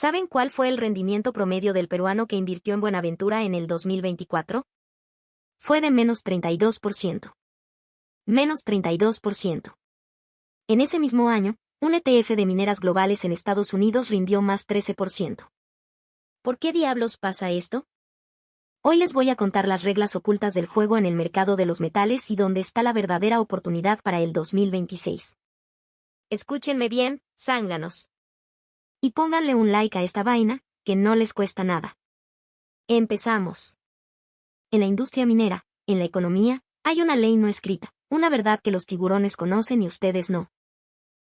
¿Saben cuál fue el rendimiento promedio del peruano que invirtió en Buenaventura en el 2024? Fue de menos 32%. Menos 32%. En ese mismo año, un ETF de mineras globales en Estados Unidos rindió más 13%. ¿Por qué diablos pasa esto? Hoy les voy a contar las reglas ocultas del juego en el mercado de los metales y dónde está la verdadera oportunidad para el 2026. Escúchenme bien, zánganos. Y pónganle un like a esta vaina, que no les cuesta nada. Empezamos. En la industria minera, en la economía, hay una ley no escrita, una verdad que los tiburones conocen y ustedes no.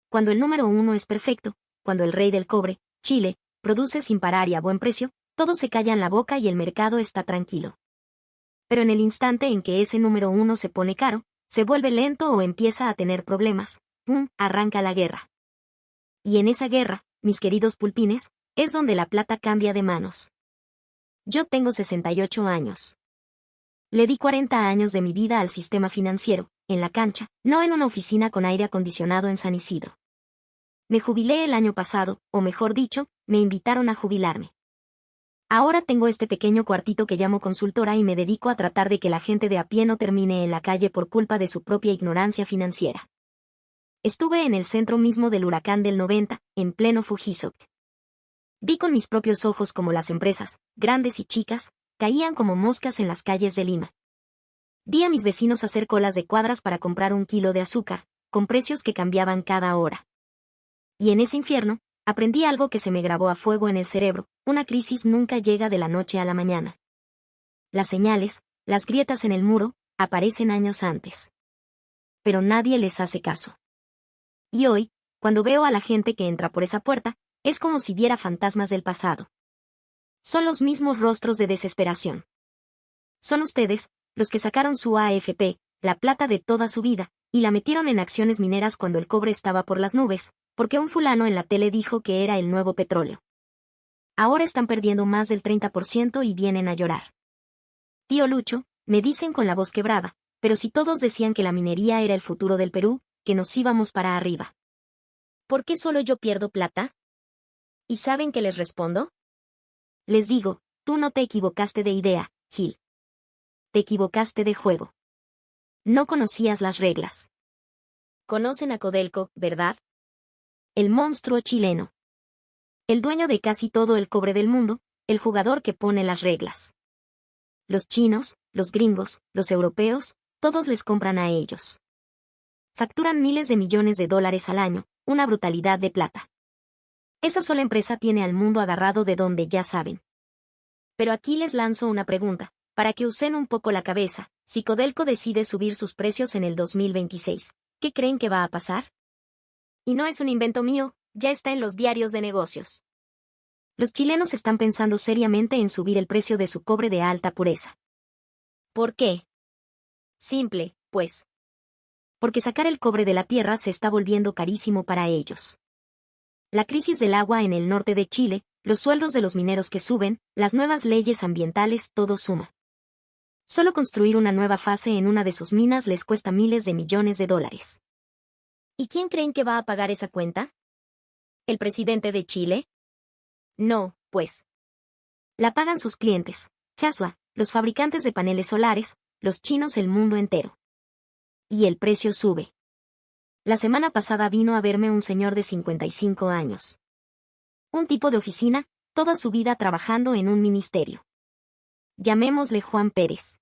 Cuando el número uno es perfecto, cuando el rey del cobre, Chile, produce sin parar y a buen precio, todos se callan la boca y el mercado está tranquilo. Pero en el instante en que ese número uno se pone caro, se vuelve lento o empieza a tener problemas, ¡pum!, arranca la guerra. Y en esa guerra, mis queridos pulpines, es donde la plata cambia de manos. Yo tengo 68 años. Le di 40 años de mi vida al sistema financiero, en la cancha, no en una oficina con aire acondicionado en San Isidro. Me jubilé el año pasado, o mejor dicho, me invitaron a jubilarme. Ahora tengo este pequeño cuartito que llamo consultora y me dedico a tratar de que la gente de a pie no termine en la calle por culpa de su propia ignorancia financiera. Estuve en el centro mismo del huracán del 90, en pleno Fujisoc. Vi con mis propios ojos cómo las empresas, grandes y chicas, caían como moscas en las calles de Lima. Vi a mis vecinos hacer colas de cuadras para comprar un kilo de azúcar, con precios que cambiaban cada hora. Y en ese infierno, aprendí algo que se me grabó a fuego en el cerebro: una crisis nunca llega de la noche a la mañana. Las señales, las grietas en el muro, aparecen años antes. Pero nadie les hace caso. Y hoy, cuando veo a la gente que entra por esa puerta, es como si viera fantasmas del pasado. Son los mismos rostros de desesperación. Son ustedes, los que sacaron su AFP, la plata de toda su vida, y la metieron en acciones mineras cuando el cobre estaba por las nubes, porque un fulano en la tele dijo que era el nuevo petróleo. Ahora están perdiendo más del 30% y vienen a llorar. Tío Lucho, me dicen con la voz quebrada, pero si todos decían que la minería era el futuro del Perú, que nos íbamos para arriba. ¿Por qué solo yo pierdo plata? ¿Y saben qué les respondo? Les digo, tú no te equivocaste de idea, Gil. Te equivocaste de juego. No conocías las reglas. Conocen a Codelco, ¿verdad? El monstruo chileno. El dueño de casi todo el cobre del mundo, el jugador que pone las reglas. Los chinos, los gringos, los europeos, todos les compran a ellos. Facturan miles de millones de dólares al año, una brutalidad de plata. Esa sola empresa tiene al mundo agarrado de donde ya saben. Pero aquí les lanzo una pregunta, para que usen un poco la cabeza: si Codelco decide subir sus precios en el 2026, ¿qué creen que va a pasar? Y no es un invento mío, ya está en los diarios de negocios. Los chilenos están pensando seriamente en subir el precio de su cobre de alta pureza. ¿Por qué? Simple, pues. Porque sacar el cobre de la tierra se está volviendo carísimo para ellos. La crisis del agua en el norte de Chile, los sueldos de los mineros que suben, las nuevas leyes ambientales, todo suma. Solo construir una nueva fase en una de sus minas les cuesta miles de millones de dólares. ¿Y quién creen que va a pagar esa cuenta? ¿El presidente de Chile? No, pues. La pagan sus clientes, Tesla, los fabricantes de paneles solares, los chinos, el mundo entero. Y el precio sube. La semana pasada vino a verme un señor de 55 años. Un tipo de oficina, toda su vida trabajando en un ministerio. Llamémosle Juan Pérez.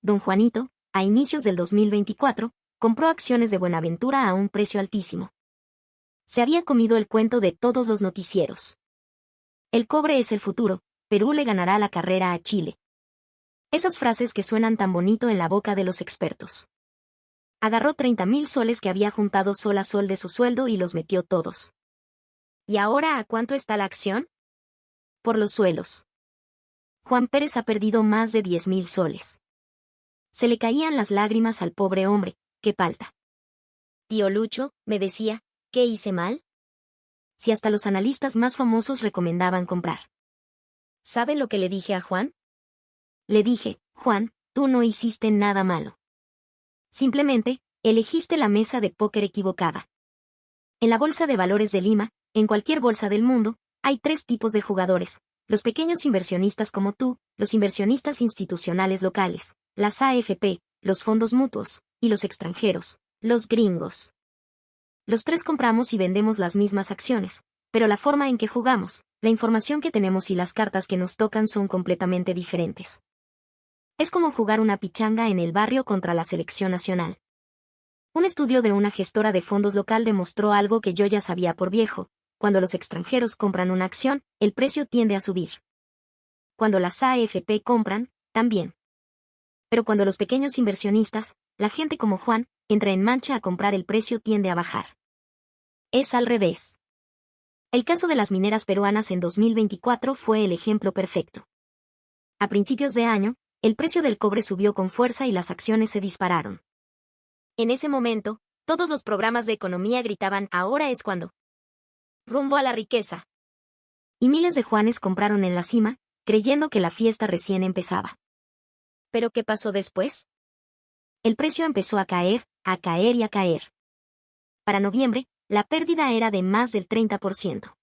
Don Juanito, a inicios del 2024, compró acciones de Buenaventura a un precio altísimo. Se había comido el cuento de todos los noticieros. El cobre es el futuro, Perú le ganará la carrera a Chile. Esas frases que suenan tan bonito en la boca de los expertos. Agarró 30,000 soles que había juntado sol a sol de su sueldo y los metió todos. ¿Y ahora a cuánto está la acción? Por los suelos. Juan Pérez ha perdido más de 10,000 soles. Se le caían las lágrimas al pobre hombre, qué palta. Tío Lucho, me decía, ¿qué hice mal? Si hasta los analistas más famosos recomendaban comprar. ¿Sabe lo que le dije a Juan? Le dije, Juan, tú no hiciste nada malo. Simplemente, elegiste la mesa de póker equivocada. En la Bolsa de Valores de Lima, en cualquier bolsa del mundo, Hay tres tipos de jugadores: los pequeños inversionistas como tú, los inversionistas institucionales locales, las AFP, los fondos mutuos, y los extranjeros, los gringos. Los tres compramos y vendemos las mismas acciones, pero la forma en que jugamos, la información que tenemos y las cartas que nos tocan son completamente diferentes. Es como jugar una pichanga en el barrio contra la selección nacional. Un estudio de una gestora de fondos local demostró algo que yo ya sabía por viejo: cuando los extranjeros compran una acción, el precio tiende a subir. Cuando las AFP compran, también. Pero cuando los pequeños inversionistas, la gente como Juan, entra en mancha a comprar, el precio tiende a bajar. Es al revés. El caso de las mineras peruanas en 2024 fue el ejemplo perfecto. A principios de año, el precio del cobre subió con fuerza y las acciones se dispararon. En ese momento, todos los programas de economía gritaban: ahora es cuando. Rumbo a la riqueza. Y miles de Juanes compraron en la cima, creyendo que la fiesta recién empezaba. ¿Pero qué pasó después? El precio empezó a caer y a caer. Para noviembre, la pérdida era de más del 30%.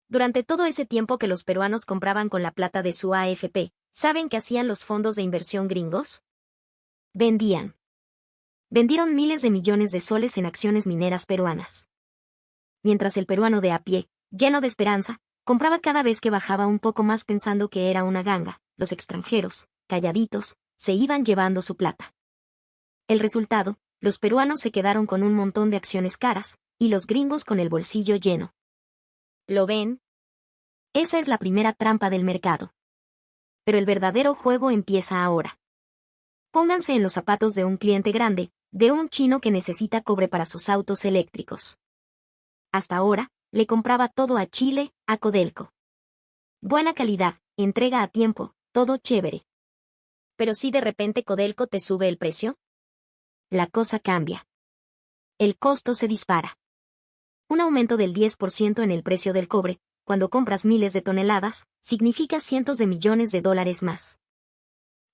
Durante todo ese tiempo que los peruanos compraban con la plata de su AFP, ¿saben qué hacían los fondos de inversión gringos? Vendían. Vendieron miles de millones de soles en acciones mineras peruanas. Mientras el peruano de a pie, lleno de esperanza, compraba cada vez que bajaba un poco más pensando que era una ganga, los extranjeros, calladitos, se iban llevando su plata. El resultado: los peruanos se quedaron con un montón de acciones caras, y los gringos con el bolsillo lleno. ¿Lo ven? Esa es la primera trampa del mercado. Pero el verdadero juego empieza ahora. Pónganse en los zapatos de un cliente grande, de un chino que necesita cobre para sus autos eléctricos. Hasta ahora, le compraba todo a Chile, a Codelco. Buena calidad, entrega a tiempo, todo chévere. Pero si de repente Codelco te sube el precio, la cosa cambia. El costo se dispara. Un aumento del 10% en el precio del cobre, cuando compras miles de toneladas, significa cientos de millones de dólares más.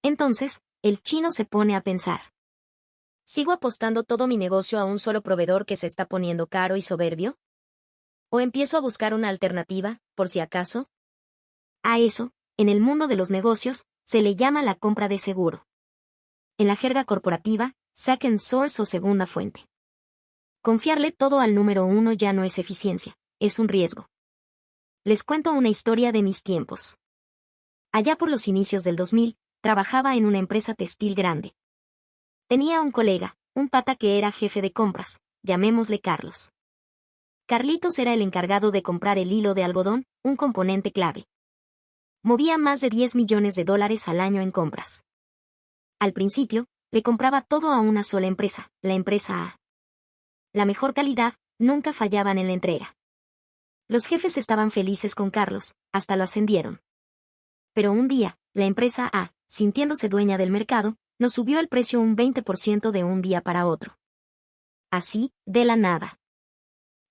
Entonces, el chino se pone a pensar: ¿sigo apostando todo mi negocio a un solo proveedor que se está poniendo caro y soberbio? ¿O empiezo a buscar una alternativa, por si acaso? A eso, en el mundo de los negocios, se le llama la compra de seguro. En la jerga corporativa, second source o segunda fuente. Confiarle todo al número uno ya no es eficiencia, es un riesgo. Les cuento una historia de mis tiempos. Allá por los inicios del 2000, trabajaba en una empresa textil grande. Tenía un colega, un pata que era jefe de compras, llamémosle Carlos. Carlitos era el encargado de comprar el hilo de algodón, un componente clave. Movía más de 10 millones de dólares al año en compras. Al principio, le compraba todo a una sola empresa, la empresa A. La mejor calidad, nunca fallaban en la entrega. Los jefes estaban felices con Carlos, hasta lo ascendieron. Pero un día, la empresa A, sintiéndose dueña del mercado, nos subió el precio un 20% de un día para otro. Así, de la nada.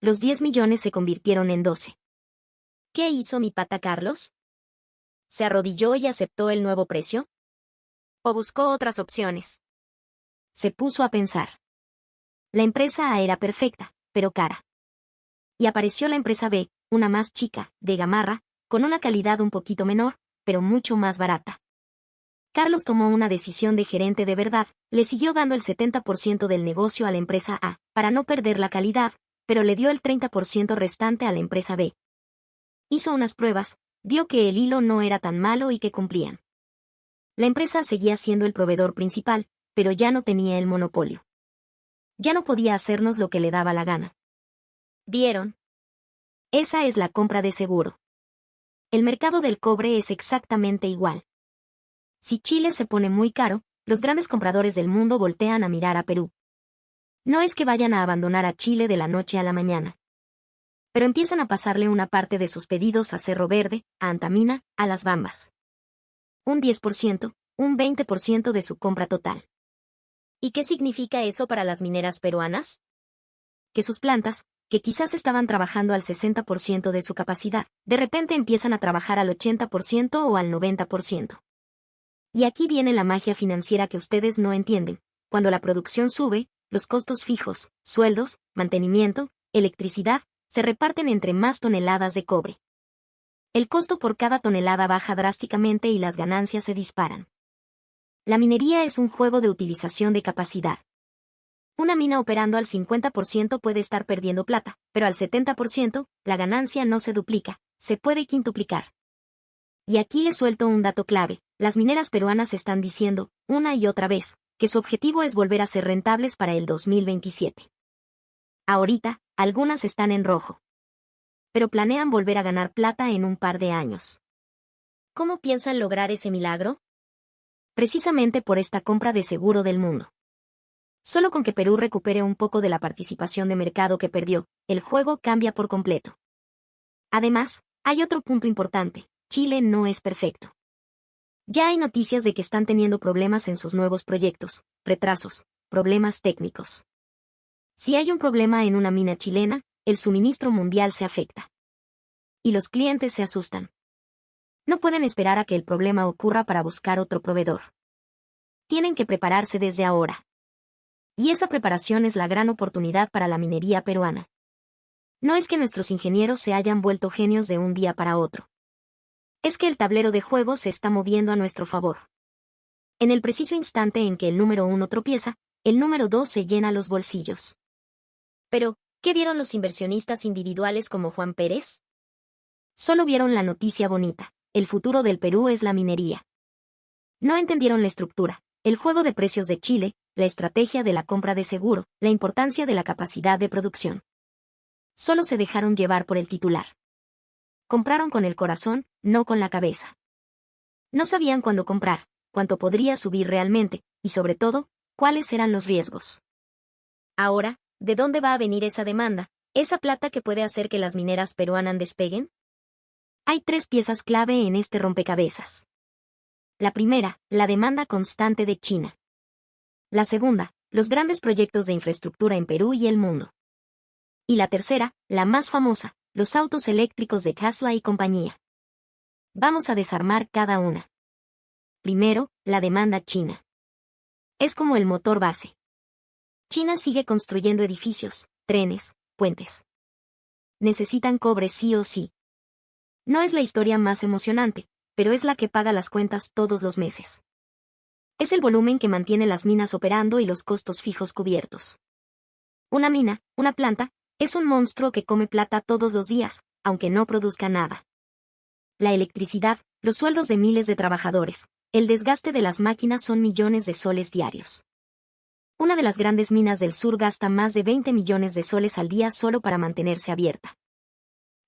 Los 10 millones se convirtieron en 12. ¿Qué hizo mi pata Carlos? ¿Se arrodilló y aceptó el nuevo precio? ¿O buscó otras opciones? Se puso a pensar. La empresa A era perfecta, pero cara. Y apareció la empresa B, una más chica, de gamarra, con una calidad un poquito menor, pero mucho más barata. Carlos tomó una decisión de gerente de verdad, le siguió dando el 70% del negocio a la empresa A, para no perder la calidad, pero le dio el 30% restante a la empresa B. Hizo unas pruebas, vio que el hilo no era tan malo y que cumplían. La empresa seguía siendo el proveedor principal, pero ya no tenía el monopolio. Ya no podía hacernos lo que le daba la gana. ¿Vieron? Esa es la compra de seguro. El mercado del cobre es exactamente igual. Si Chile se pone muy caro, los grandes compradores del mundo voltean a mirar a Perú. No es que vayan a abandonar a Chile de la noche a la mañana. Pero empiezan a pasarle una parte de sus pedidos a Cerro Verde, a Antamina, a Las Bambas. Un 10%, un 20% de su compra total. ¿Y qué significa eso para las mineras peruanas? Que sus plantas, que quizás estaban trabajando al 60% de su capacidad, de repente empiezan a trabajar al 80% o al 90%. Y aquí viene la magia financiera que ustedes no entienden. Cuando la producción sube, los costos fijos, sueldos, mantenimiento, electricidad, se reparten entre más toneladas de cobre. el costo por cada tonelada baja drásticamente y las ganancias se disparan. La minería es un juego de utilización de capacidad. Una mina operando al 50% puede estar perdiendo plata, pero al 70%, la ganancia no se duplica, se puede quintuplicar. Y aquí les suelto un dato clave: las mineras peruanas están diciendo, una y otra vez, que su objetivo es volver a ser rentables para el 2027. Ahorita, algunas están en rojo. Pero planean volver a ganar plata en un par de años. ¿Cómo piensan lograr ese milagro? Precisamente por esta compra de seguro del mundo. Solo con que Perú recupere un poco de la participación de mercado que perdió, el juego cambia por completo. Además, hay otro punto importante: Chile no es perfecto. Ya hay noticias de que están teniendo problemas en sus nuevos proyectos, retrasos, problemas técnicos. Si hay un problema en una mina chilena, el suministro mundial se afecta. Y los clientes se asustan. No pueden esperar a que el problema ocurra para buscar otro proveedor. Tienen que prepararse desde ahora. Y esa preparación es la gran oportunidad para la minería peruana. No es que nuestros ingenieros se hayan vuelto genios de un día para otro. Es que el tablero de juego se está moviendo a nuestro favor. En el preciso instante en que el número 1 tropieza, el número 2 se llena los bolsillos. Pero, ¿qué vieron los inversionistas individuales como Juan Pérez? Solo vieron la noticia bonita: el futuro del Perú es la minería. No entendieron la estructura, el juego de precios de Chile, la estrategia de la compra de seguro, la importancia de la capacidad de producción. Solo se dejaron llevar por el titular. Compraron con el corazón, no con la cabeza. No sabían cuándo comprar, cuánto podría subir realmente, y sobre todo, cuáles eran los riesgos. Ahora, ¿de dónde va a venir esa demanda, esa plata que puede hacer que las mineras peruanas despeguen? Hay 3 piezas clave en este rompecabezas. La primera, la demanda constante de China. La segunda, los grandes proyectos de infraestructura en Perú y el mundo. Y la tercera, la más famosa, los autos eléctricos de Tesla y compañía. Vamos a desarmar cada una. Primero, la demanda china. Es como el motor base. China sigue construyendo edificios, trenes, puentes. Necesitan cobre sí o sí. No es la historia más emocionante, pero es la que paga las cuentas todos los meses. Es el volumen que mantiene las minas operando y los costos fijos cubiertos. Una mina, una planta, es un monstruo que come plata todos los días, aunque no produzca nada. La electricidad, los sueldos de miles de trabajadores, el desgaste de las máquinas son millones de soles diarios. Una de las grandes minas del sur gasta más de 20 millones de soles al día solo para mantenerse abierta.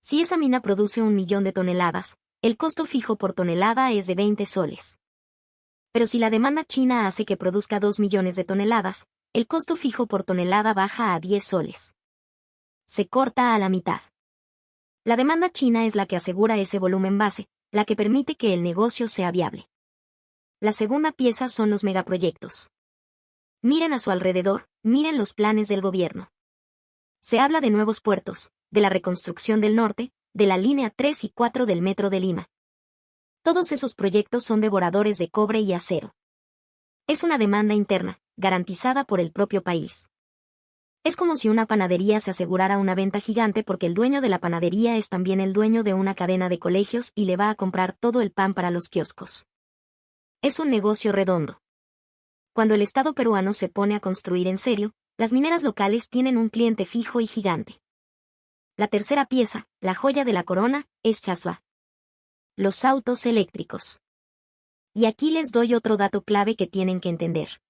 Si esa mina produce 1 millón de toneladas, el costo fijo por tonelada es de 20 soles. Pero si la demanda china hace que produzca 2 millones de toneladas, el costo fijo por tonelada baja a 10 soles. Se corta a la mitad. La demanda china es la que asegura ese volumen base, la que permite que el negocio sea viable. La segunda pieza son los megaproyectos. Miren a su alrededor, miren los planes del gobierno. Se habla de nuevos puertos, de la reconstrucción del norte, de la línea 3 y 4 del Metro de Lima. Todos esos proyectos son devoradores de cobre y acero. Es una demanda interna, garantizada por el propio país. Es como si una panadería se asegurara una venta gigante porque el dueño de la panadería es también el dueño de una cadena de colegios y le va a comprar todo el pan para los kioscos. Es un negocio redondo. Cuando el Estado peruano se pone a construir en serio, las mineras locales tienen un cliente fijo y gigante. La tercera pieza, la joya de la corona, es Tesla. Los autos eléctricos. Y aquí les doy otro dato clave que tienen que entender.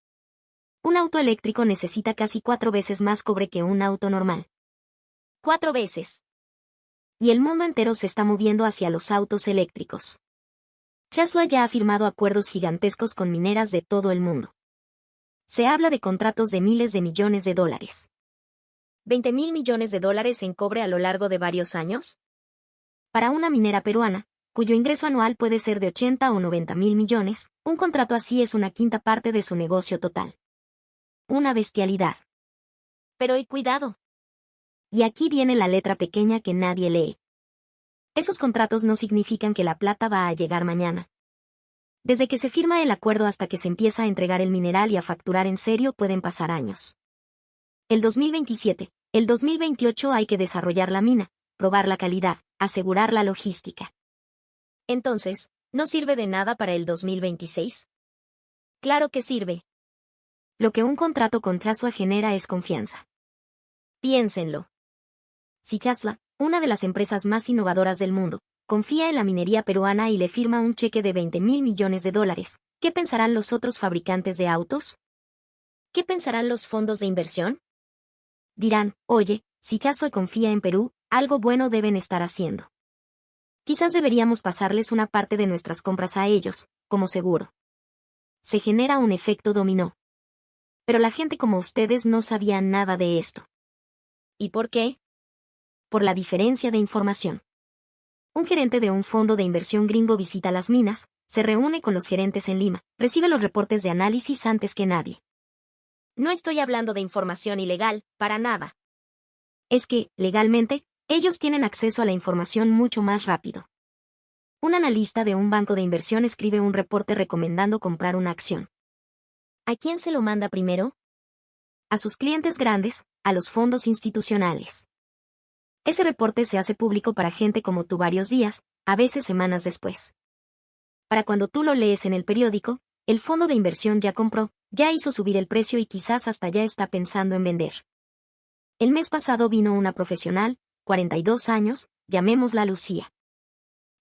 Un auto eléctrico necesita casi 4 veces más cobre que un auto normal. 4 veces. Y el mundo entero se está moviendo hacia los autos eléctricos. Tesla ya ha firmado acuerdos gigantescos con mineras de todo el mundo. Se habla de contratos de miles de millones de dólares. ¿20.000 millones de dólares en cobre a lo largo de varios años? Para una minera peruana, cuyo ingreso anual puede ser de 80 o 90.000 millones, un contrato así es una quinta parte de su negocio total. Una bestialidad. Pero y cuidado. Y aquí viene la letra pequeña que nadie lee. Esos contratos no significan que la plata va a llegar mañana. Desde que se firma el acuerdo hasta que se empieza a entregar el mineral y a facturar en serio pueden pasar años. El 2027, el 2028 hay que desarrollar la mina, probar la calidad, asegurar la logística. Entonces, ¿no sirve de nada para el 2026? Claro que sirve. Lo que un contrato con Tesla genera es confianza. Piénsenlo. Si Tesla, una de las empresas más innovadoras del mundo, confía en la minería peruana y le firma un cheque de 20.000 millones de dólares, ¿qué pensarán los otros fabricantes de autos? ¿Qué pensarán los fondos de inversión? Dirán, oye, si Tesla confía en Perú, algo bueno deben estar haciendo. Quizás deberíamos pasarles una parte de nuestras compras a ellos, como seguro. Se genera un efecto dominó. Pero la gente como ustedes no sabía nada de esto. ¿Y por qué? Por la diferencia de información. Un gerente de un fondo de inversión gringo visita las minas, se reúne con los gerentes en Lima, recibe los reportes de análisis antes que nadie. No estoy hablando de información ilegal, para nada. Es que, legalmente, ellos tienen acceso a la información mucho más rápido. Un analista de un banco de inversión escribe un reporte recomendando comprar una acción. ¿A quién se lo manda primero? A sus clientes grandes, a los fondos institucionales. Ese reporte se hace público para gente como tú varios días, a veces semanas después. Para cuando tú lo lees en el periódico, el fondo de inversión ya compró, ya hizo subir el precio y quizás hasta ya está pensando en vender. El mes pasado vino una profesional, 42 años, llamémosla Lucía.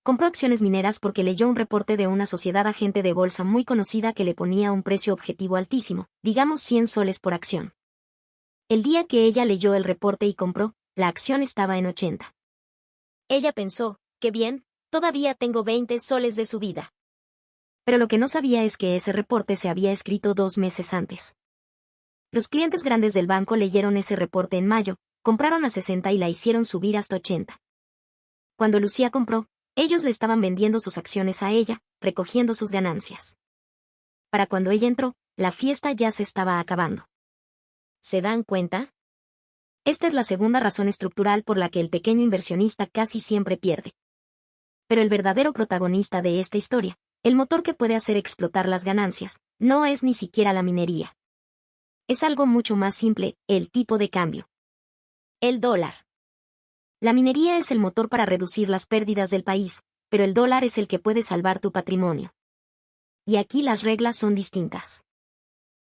Compró acciones mineras porque leyó un reporte de una sociedad agente de bolsa muy conocida que le ponía un precio objetivo altísimo, digamos 100 soles por acción. El día que ella leyó el reporte y compró, la acción estaba en 80. Ella pensó, qué bien, todavía tengo 20 soles de subida. Pero lo que no sabía es que ese reporte se había escrito 2 meses antes. Los clientes grandes del banco leyeron ese reporte en mayo, compraron a 60 y la hicieron subir hasta 80. Cuando Lucía compró, ellos le estaban vendiendo sus acciones a ella, recogiendo sus ganancias. Para cuando ella entró, la fiesta ya se estaba acabando. ¿Se dan cuenta? Esta es la segunda razón estructural por la que el pequeño inversionista casi siempre pierde. Pero el verdadero protagonista de esta historia, el motor que puede hacer explotar las ganancias, no es ni siquiera la minería. Es algo mucho más simple, el tipo de cambio. El dólar. La minería es el motor para reducir las pérdidas del país, pero el dólar es el que puede salvar tu patrimonio. Y aquí las reglas son distintas.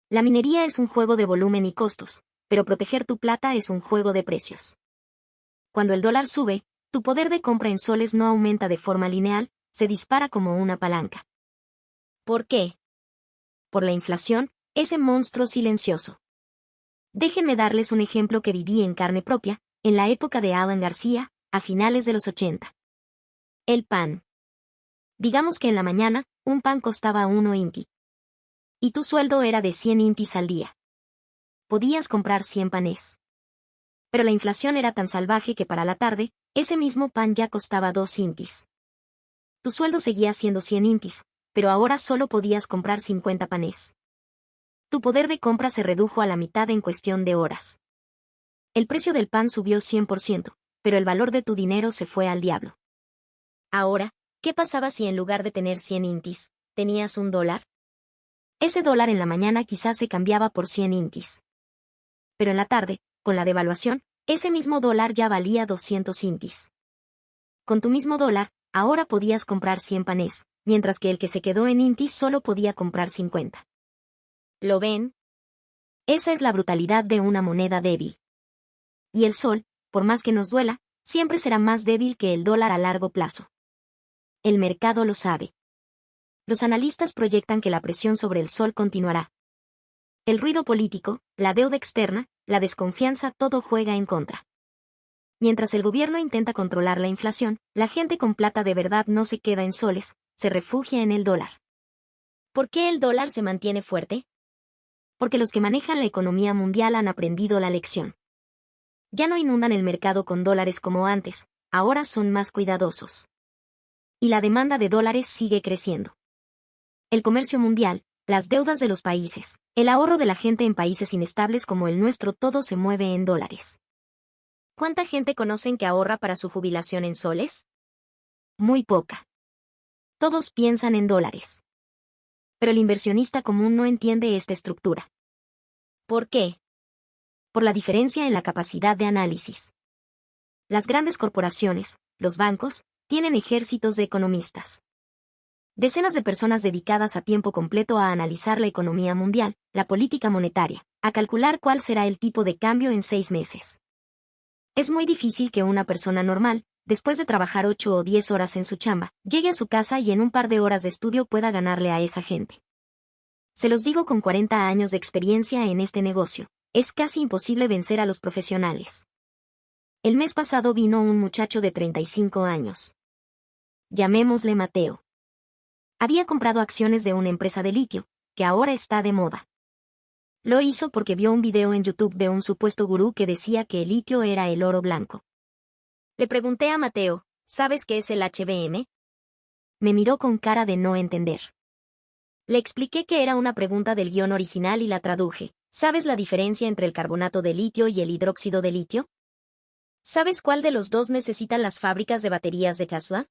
La minería es un juego de volumen y costos, pero proteger tu plata es un juego de precios. Cuando el dólar sube, tu poder de compra en soles no aumenta de forma lineal, se dispara como una palanca. ¿Por qué? Por la inflación, ese monstruo silencioso. Déjenme darles un ejemplo que viví en carne propia, en la época de Alan García, a finales de los 80. El pan. Digamos que en la mañana, un pan costaba 1 inti. Y tu sueldo era de 100 intis al día. Podías comprar 100 panes. Pero la inflación era tan salvaje que para la tarde, ese mismo pan ya costaba 2 intis. Tu sueldo seguía siendo 100 intis, pero ahora solo podías comprar 50 panes. Tu poder de compra se redujo a la mitad en cuestión de horas. El precio del pan subió 100%, pero el valor de tu dinero se fue al diablo. Ahora, ¿qué pasaba si en lugar de tener 100 intis, tenías $1? Ese dólar en la mañana quizás se cambiaba por 100 intis. Pero en la tarde, con la devaluación, ese mismo dólar ya valía 200 intis. Con tu mismo dólar, ahora podías comprar 100 panes, mientras que el que se quedó en intis solo podía comprar 50. ¿Lo ven? Esa es la brutalidad de una moneda débil. Y el sol, por más que nos duela, siempre será más débil que el dólar a largo plazo. El mercado lo sabe. Los analistas proyectan que la presión sobre el sol continuará. El ruido político, la deuda externa, la desconfianza, todo juega en contra. Mientras el gobierno intenta controlar la inflación, la gente con plata de verdad no se queda en soles, se refugia en el dólar. ¿Por qué el dólar se mantiene fuerte? Porque los que manejan la economía mundial han aprendido la lección. Ya no inundan el mercado con dólares como antes, ahora son más cuidadosos. Y la demanda de dólares sigue creciendo. El comercio mundial, las deudas de los países, el ahorro de la gente en países inestables como el nuestro, todo se mueve en dólares. ¿Cuánta gente conocen que ahorra para su jubilación en soles? Muy poca. Todos piensan en dólares. Pero el inversionista común no entiende esta estructura. ¿Por qué? Por la diferencia en la capacidad de análisis. Las grandes corporaciones, los bancos, tienen ejércitos de economistas. Decenas de personas dedicadas a tiempo completo a analizar la economía mundial, la política monetaria, a calcular cuál será el tipo de cambio en 6 meses. Es muy difícil que una persona normal, después de trabajar 8 o 10 horas en su chamba, llegue a su casa y en un par de horas de estudio pueda ganarle a esa gente. Se los digo con 40 años de experiencia en este negocio, es casi imposible vencer a los profesionales. El mes pasado vino un muchacho de 35 años. Llamémosle Mateo. Había comprado acciones de una empresa de litio, que ahora está de moda. Lo hizo porque vio un video en YouTube de un supuesto gurú que decía que el litio era el oro blanco. Le pregunté a Mateo, ¿sabes qué es el HBM? Me miró con cara de no entender. Le expliqué que era una pregunta del guión original y la traduje. ¿Sabes la diferencia entre el carbonato de litio y el hidróxido de litio? ¿Sabes cuál de los dos necesitan las fábricas de baterías de Tesla?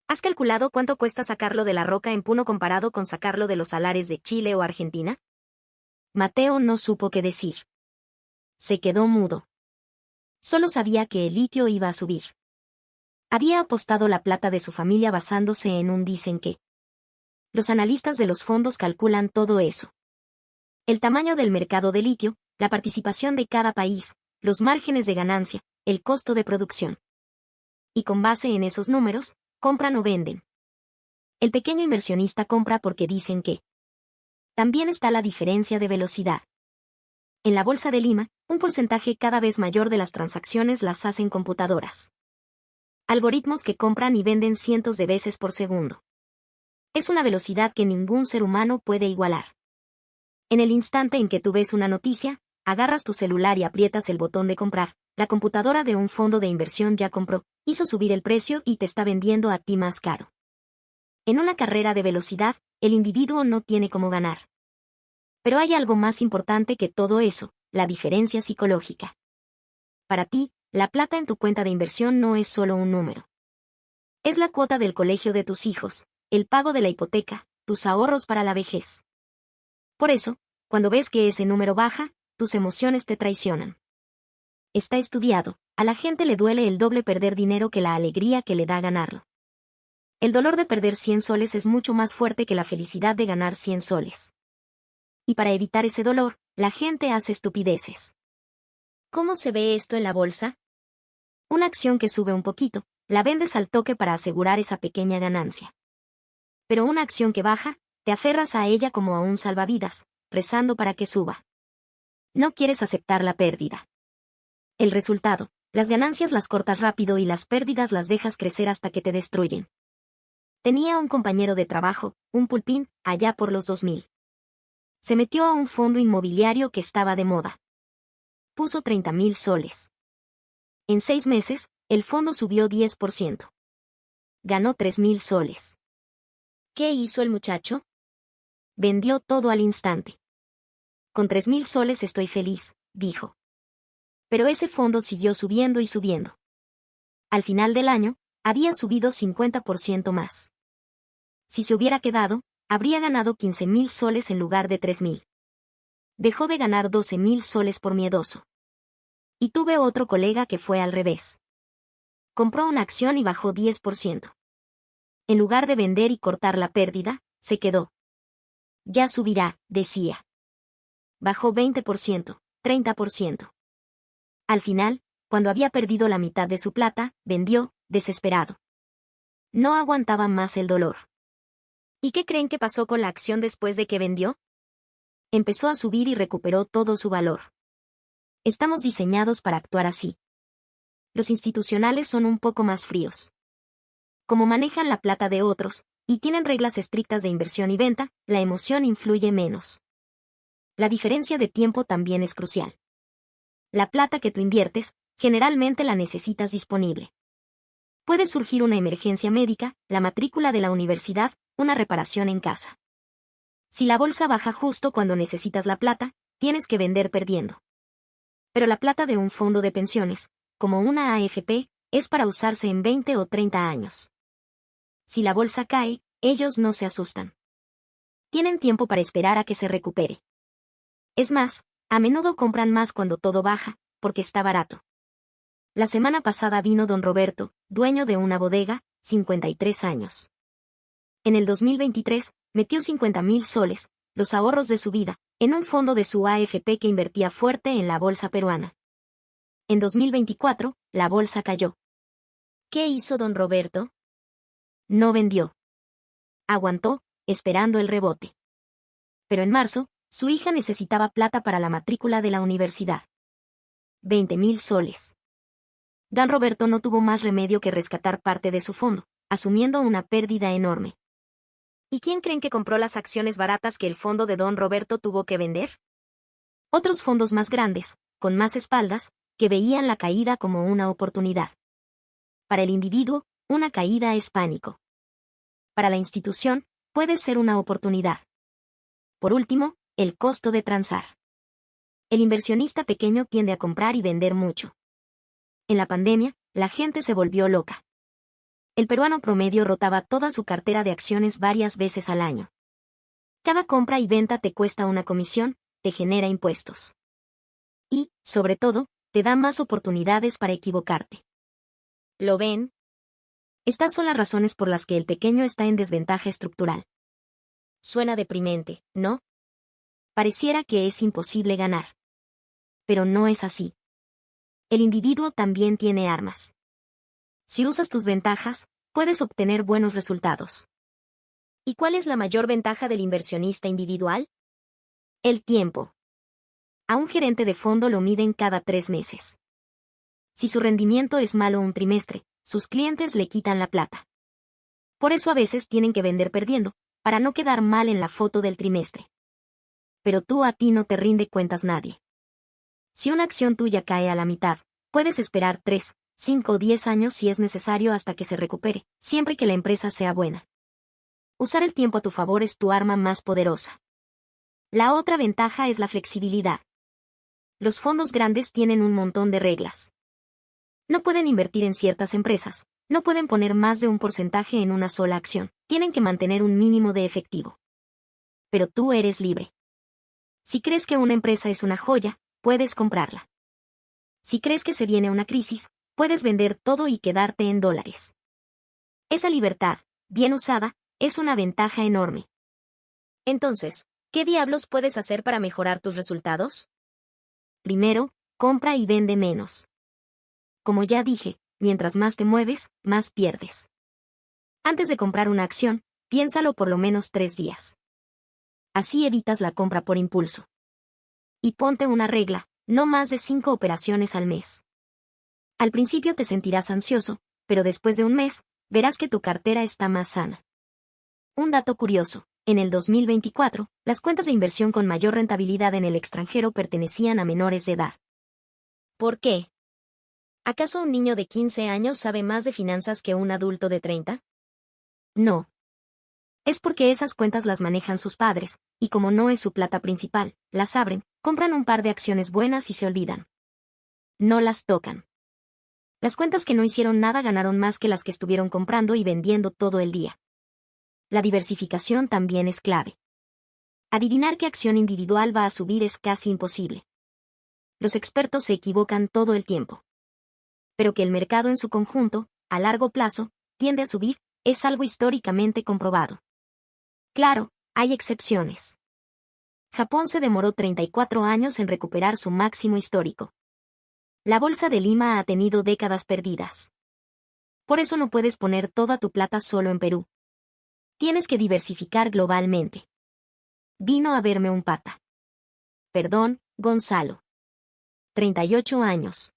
¿Has calculado cuánto cuesta sacarlo de la roca en Puno comparado con sacarlo de los salares de Chile o Argentina? Mateo no supo qué decir. Se quedó mudo. Solo sabía que el litio iba a subir. Había apostado la plata de su familia basándose en un dicen que. Los analistas de los fondos calculan todo eso. El tamaño del mercado de litio, la participación de cada país, los márgenes de ganancia, el costo de producción. Y con base en esos números, compran o venden. El pequeño inversionista compra porque dicen que. También está la diferencia de velocidad. En la Bolsa de Lima, un porcentaje cada vez mayor de las transacciones las hacen computadoras. Algoritmos que compran y venden cientos de veces por segundo. Es una velocidad que ningún ser humano puede igualar. En el instante en que tú ves una noticia, agarras tu celular y aprietas el botón de comprar, la computadora de un fondo de inversión ya compró, hizo subir el precio y te está vendiendo a ti más caro. En una carrera de velocidad, el individuo no tiene cómo ganar. Pero hay algo más importante que todo eso, la diferencia psicológica. Para ti, la plata en tu cuenta de inversión no es solo un número. Es la cuota del colegio de tus hijos, el pago de la hipoteca, tus ahorros para la vejez. Por eso, cuando ves que ese número baja, tus emociones te traicionan. Está estudiado, a la gente le duele el doble perder dinero que la alegría que le da ganarlo. El dolor de perder 100 soles es mucho más fuerte que la felicidad de ganar 100 soles. Y para evitar ese dolor, la gente hace estupideces. ¿Cómo se ve esto en la bolsa? Una acción que sube un poquito, la vendes al toque para asegurar esa pequeña ganancia. Pero una acción que baja, te aferras a ella como a un salvavidas, rezando para que suba. No quieres aceptar la pérdida. El resultado, las ganancias las cortas rápido y las pérdidas las dejas crecer hasta que te destruyen. Tenía un compañero de trabajo, un pulpín, allá por los 2000. Se metió a un fondo inmobiliario que estaba de moda. Puso 30,000 soles. En 6 meses, el fondo subió 10%. Ganó 3,000 soles. ¿Qué hizo el muchacho? Vendió todo al instante. Con 3,000 soles estoy feliz, dijo. Pero ese fondo siguió subiendo y subiendo. Al final del año, había subido 50% más. Si se hubiera quedado, habría ganado 15,000 soles en lugar de 3,000. Dejó de ganar 12,000 soles por miedoso. Y tuve otro colega que fue al revés. Compró una acción y bajó 10%. En lugar de vender y cortar la pérdida, se quedó. Ya subirá, decía. Bajó 20%, 30%. Al final, cuando había perdido la mitad de su plata, vendió, desesperado. No aguantaba más el dolor. ¿Y qué creen que pasó con la acción después de que vendió? Empezó a subir y recuperó todo su valor. Estamos diseñados para actuar así. Los institucionales son un poco más fríos. Como manejan la plata de otros, y tienen reglas estrictas de inversión y venta, la emoción influye menos. La diferencia de tiempo también es crucial. La plata que tú inviertes, generalmente la necesitas disponible. Puede surgir una emergencia médica, la matrícula de la universidad, una reparación en casa. Si la bolsa baja justo cuando necesitas la plata, tienes que vender perdiendo. Pero la plata de un fondo de pensiones, como una AFP, es para usarse en 20 o 30 años. Si la bolsa cae, ellos no se asustan. Tienen tiempo para esperar a que se recupere. Es más, a menudo compran más cuando todo baja, porque está barato. La semana pasada vino don Roberto, dueño de una bodega, 53 años. En el 2023, metió 50.000 soles, los ahorros de su vida, en un fondo de su AFP que invertía fuerte en la bolsa peruana. En 2024, la bolsa cayó. ¿Qué hizo don Roberto? No vendió. Aguantó, esperando el rebote. Pero en marzo, su hija necesitaba plata para la matrícula de la universidad. 20.000 soles. Don Roberto no tuvo más remedio que rescatar parte de su fondo, asumiendo una pérdida enorme. ¿Y quién creen que compró las acciones baratas que el fondo de don Roberto tuvo que vender? Otros fondos más grandes, con más espaldas, que veían la caída como una oportunidad. Para el individuo, una caída es pánico. Para la institución, puede ser una oportunidad. Por último, el costo de transar. El inversionista pequeño tiende a comprar y vender mucho. En la pandemia, la gente se volvió loca. El peruano promedio rotaba toda su cartera de acciones varias veces al año. Cada compra y venta te cuesta una comisión, te genera impuestos. Y, sobre todo, te da más oportunidades para equivocarte. ¿Lo ven? Estas son las razones por las que el pequeño está en desventaja estructural. Suena deprimente, ¿no? Pareciera que es imposible ganar. Pero no es así. El individuo también tiene armas. Si usas tus ventajas, puedes obtener buenos resultados. ¿Y cuál es la mayor ventaja del inversionista individual? El tiempo. A un gerente de fondo lo miden cada 3 meses. Si su rendimiento es malo un trimestre, sus clientes le quitan la plata. Por eso a veces tienen que vender perdiendo, para no quedar mal en la foto del trimestre. Pero a ti no te rinde cuentas nadie. Si una acción tuya cae a la mitad, puedes esperar 3, 5 o 10 años si es necesario hasta que se recupere, siempre que la empresa sea buena. Usar el tiempo a tu favor es tu arma más poderosa. La otra ventaja es la flexibilidad. Los fondos grandes tienen un montón de reglas. No pueden invertir en ciertas empresas, no pueden poner más de un porcentaje en una sola acción, tienen que mantener un mínimo de efectivo. Pero tú eres libre. Si crees que una empresa es una joya, puedes comprarla. Si crees que se viene una crisis, puedes vender todo y quedarte en dólares. Esa libertad, bien usada, es una ventaja enorme. Entonces, ¿qué diablos puedes hacer para mejorar tus resultados? Primero, compra y vende menos. Como ya dije, mientras más te mueves, más pierdes. Antes de comprar una acción, piénsalo por lo menos 3 días. Así evitas la compra por impulso. Y ponte una regla, no más de 5 operaciones al mes. Al principio te sentirás ansioso, pero después de un mes, verás que tu cartera está más sana. Un dato curioso, en el 2024, las cuentas de inversión con mayor rentabilidad en el extranjero pertenecían a menores de edad. ¿Por qué? ¿Acaso un niño de 15 años sabe más de finanzas que un adulto de 30? No. Es porque esas cuentas las manejan sus padres, y como no es su plata principal, las abren, compran un par de acciones buenas y se olvidan. No las tocan. Las cuentas que no hicieron nada ganaron más que las que estuvieron comprando y vendiendo todo el día. La diversificación también es clave. Adivinar qué acción individual va a subir es casi imposible. Los expertos se equivocan todo el tiempo. Pero que el mercado en su conjunto, a largo plazo, tiende a subir, es algo históricamente comprobado. Claro, hay excepciones. Japón se demoró 34 años en recuperar su máximo histórico. La bolsa de Lima ha tenido décadas perdidas. Por eso no puedes poner toda tu plata solo en Perú. Tienes que diversificar globalmente. Vino a verme un pata. Perdón, Gonzalo. 38 años.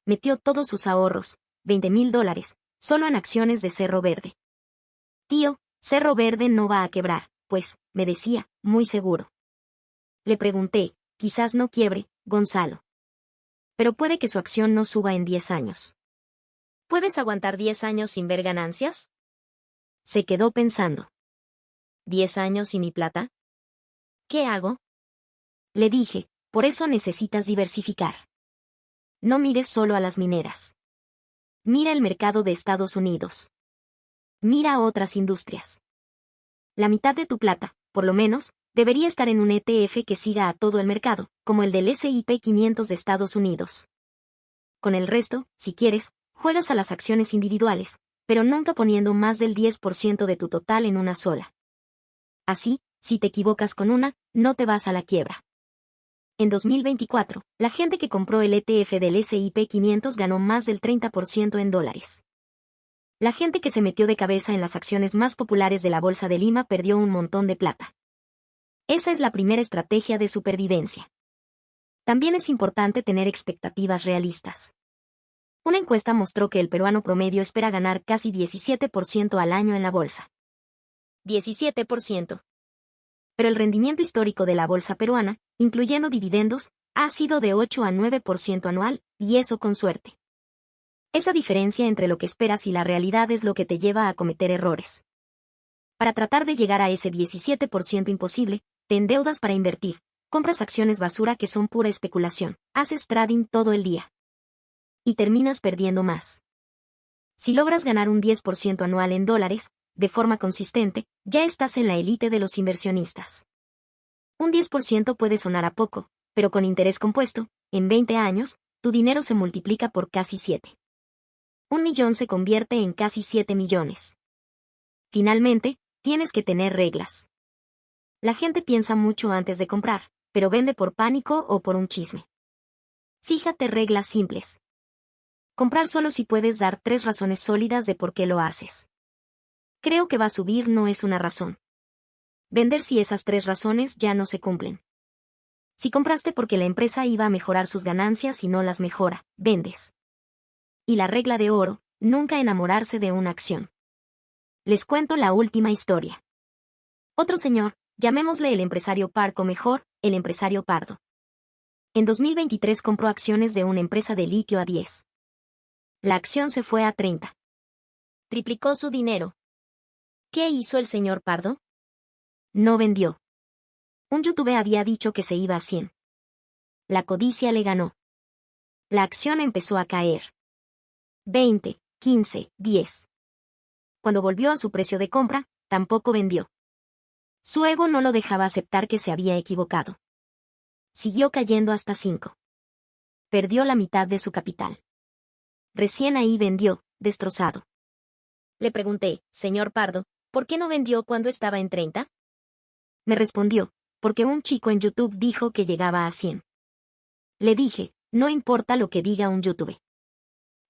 Metió todos sus ahorros, $20.000, solo en acciones de Cerro Verde. Tío, Cerro Verde no va a quebrar, pues, me decía, muy seguro. Le pregunté, quizás no quiebre, Gonzalo. Pero puede que su acción no suba en 10 años. ¿Puedes aguantar 10 años sin ver ganancias? Se quedó pensando. ¿10 años y mi plata? ¿Qué hago? Le dije, por eso necesitas diversificar. No mires solo a las mineras. Mira el mercado de Estados Unidos. Mira otras industrias. La mitad de tu plata, por lo menos, debería estar en un ETF que siga a todo el mercado, como el del S&P 500 de Estados Unidos. Con el resto, si quieres, juegas a las acciones individuales, pero nunca poniendo más del 10% de tu total en una sola. Así, si te equivocas con una, no te vas a la quiebra. En 2024, la gente que compró el ETF del S&P 500 ganó más del 30% en dólares. La gente que se metió de cabeza en las acciones más populares de la Bolsa de Lima perdió un montón de plata. Esa es la primera estrategia de supervivencia. También es importante tener expectativas realistas. Una encuesta mostró que el peruano promedio espera ganar casi 17% al año en la bolsa. 17%. Pero el rendimiento histórico de la bolsa peruana, incluyendo dividendos, ha sido de 8 a 9% anual, y eso con suerte. Esa diferencia entre lo que esperas y la realidad es lo que te lleva a cometer errores. Para tratar de llegar a ese 17% imposible, te endeudas para invertir, compras acciones basura que son pura especulación, haces trading todo el día. Y terminas perdiendo más. Si logras ganar un 10% anual en dólares, de forma consistente, ya estás en la élite de los inversionistas. Un 10% puede sonar a poco, pero con interés compuesto, en 20 años, tu dinero se multiplica por casi 7. 1.000.000 se convierte en casi 7 millones. Finalmente, tienes que tener reglas. La gente piensa mucho antes de comprar, pero vende por pánico o por un chisme. Fíjate reglas simples. Comprar solo si puedes dar 3 razones sólidas de por qué lo haces. Creo que va a subir no es una razón. Vender si esas 3 razones ya no se cumplen. Si compraste porque la empresa iba a mejorar sus ganancias y no las mejora, vendes. Y la regla de oro, nunca enamorarse de una acción. Les cuento la última historia. Otro señor, llamémosle el empresario Parco mejor, el empresario Pardo. En 2023 compró acciones de una empresa de litio a 10. La acción se fue a 30. Triplicó su dinero. ¿Qué hizo el señor Pardo? No vendió. Un youtuber había dicho que se iba a 100. La codicia le ganó. La acción empezó a caer. 20, 15, 10. Cuando volvió a su precio de compra, tampoco vendió. Su ego no lo dejaba aceptar que se había equivocado. Siguió cayendo hasta 5. Perdió la mitad de su capital. Recién ahí vendió, destrozado. Le pregunté, señor Pardo, ¿por qué no vendió cuando estaba en 30? Me respondió, porque un chico en YouTube dijo que llegaba a 100. Le dije, no importa lo que diga un YouTube.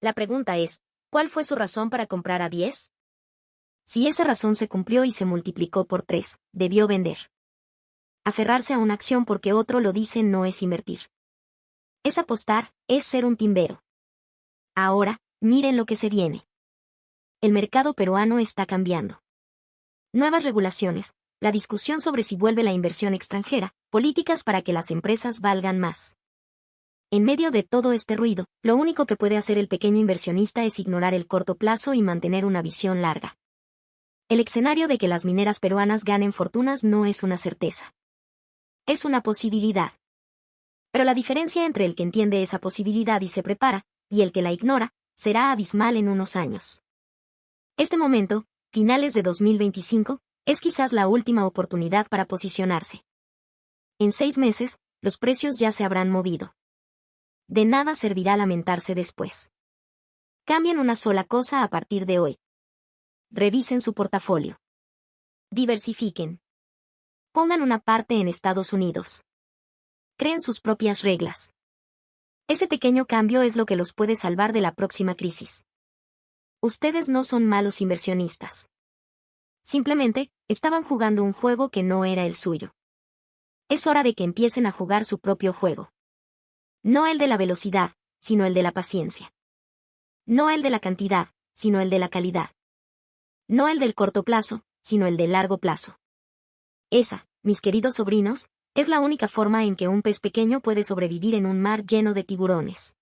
La pregunta es, ¿cuál fue su razón para comprar a 10? Si esa razón se cumplió y se multiplicó por 3, debió vender. Aferrarse a una acción porque otro lo dice no es invertir. Es apostar, es ser un timbero. Ahora, miren lo que se viene. El mercado peruano está cambiando. Nuevas regulaciones, la discusión sobre si vuelve la inversión extranjera, políticas para que las empresas valgan más. En medio de todo este ruido, lo único que puede hacer el pequeño inversionista es ignorar el corto plazo y mantener una visión larga. El escenario de que las mineras peruanas ganen fortunas no es una certeza. Es una posibilidad. Pero la diferencia entre el que entiende esa posibilidad y se prepara, y el que la ignora, será abismal en unos años. Este momento, finales de 2025, es quizás la última oportunidad para posicionarse. En 6 meses, los precios ya se habrán movido. De nada servirá lamentarse después. Cambien una sola cosa a partir de hoy. Revisen su portafolio. Diversifiquen. Pongan una parte en Estados Unidos. Creen sus propias reglas. Ese pequeño cambio es lo que los puede salvar de la próxima crisis. Ustedes no son malos inversionistas. Simplemente, estaban jugando un juego que no era el suyo. Es hora de que empiecen a jugar su propio juego. No el de la velocidad, sino el de la paciencia. No el de la cantidad, sino el de la calidad. No el del corto plazo, sino el del largo plazo. Esa, mis queridos sobrinos, es la única forma en que un pez pequeño puede sobrevivir en un mar lleno de tiburones.